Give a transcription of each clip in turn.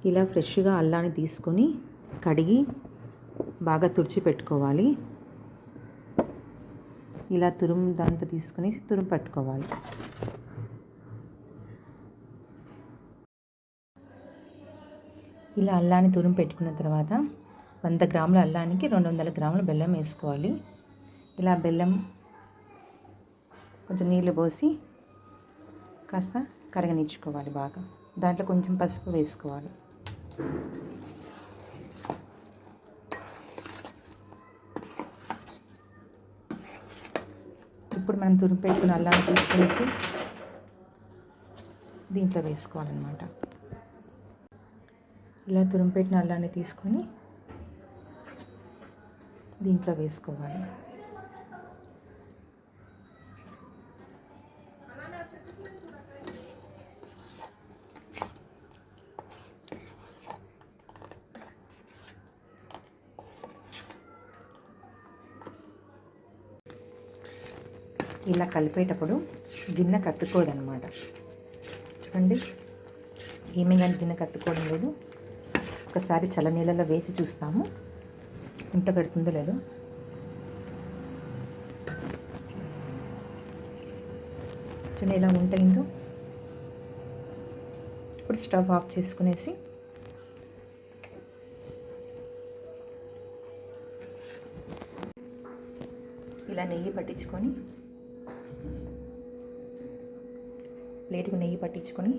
ఇలా ఫ్రెష్గా అల్లాన్ని తీసుకొని కడిగి బాగా తుడిచి పెట్టుకోవాలి. ఇలా దాంతో తీసుకొని తురుము పట్టుకోవాలి. ఇలా అల్లాన్ని తురుము పెట్టుకున్న తర్వాత 100 గ్రాముల అల్లానికి 200 గ్రాముల బెల్లం వేసుకోవాలి. ఇలా బెల్లం కొంచెం నీళ్ళు పోసి కాస్త కరగనిచ్చుకోవాలి బాగా. దాంట్లో కొంచెం పసుపు వేసుకోవాలి. ఇప్పుడు మనం తురుము పెట్టుకున్న అల్లాన్ని తీసుకొనేసి దీంట్లో వేసుకోవాలన్నమాట. ఇలా తురుము పెట్టిన అల్లాన్ని తీసుకొని దీంట్లో వేసుకోవాలి. ఇలా కలిపేటప్పుడు గిన్నె కత్తుకోదన్నమాట. చూడండి, ఏమీ కానీ గిన్నె కత్తుకోవడం లేదు. ఒకసారి చల్ల నీళ్ళలో వేసి చూస్తాము ఉంట కడుతుందో లేదో. చూడండి ఇలా ఉంటైందో. ఇప్పుడు స్టవ్ ఆఫ్ చేసుకునేసి ఇలా నెయ్యి పట్టించుకొని ప్లేట్కు నెయ్యి పట్టించుకొని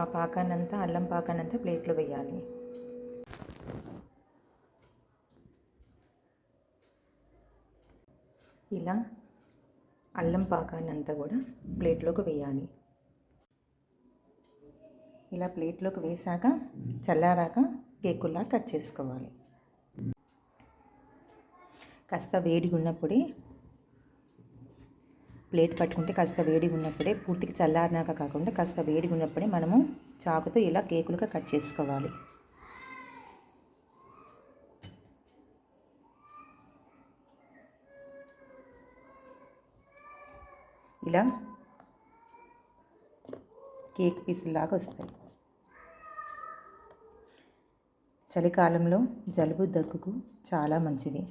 ఆ పాకాన్నంతా అల్లం పాకాన్నంతా ప్లేట్లో వేయాలి. ఇలా అల్లం పాకాన్నంతా కూడా ప్లేట్లోకి వేయాలి. ఇలా ప్లేట్లోకి వేసాక చల్లారాక కేకుల్లా కట్ చేసుకోవాలి. కాస్త వేడిగా ఉన్నప్పుడే ప్లేట్ పట్టుకుంటే కాస్త వేడిగా ఉన్నప్పుడే, పూర్తిగా చల్లారినాక కాకుండా కాస్త వేడిగా ఉన్నప్పుడే మనము చాకుతో ఇలా కేకులుగా కట్ చేసుకోవాలి. ఇలా కేక్ పీసులాగా వస్తాయి. చలికాలంలో జలుబు దగ్గుకు చాలా మంచిది.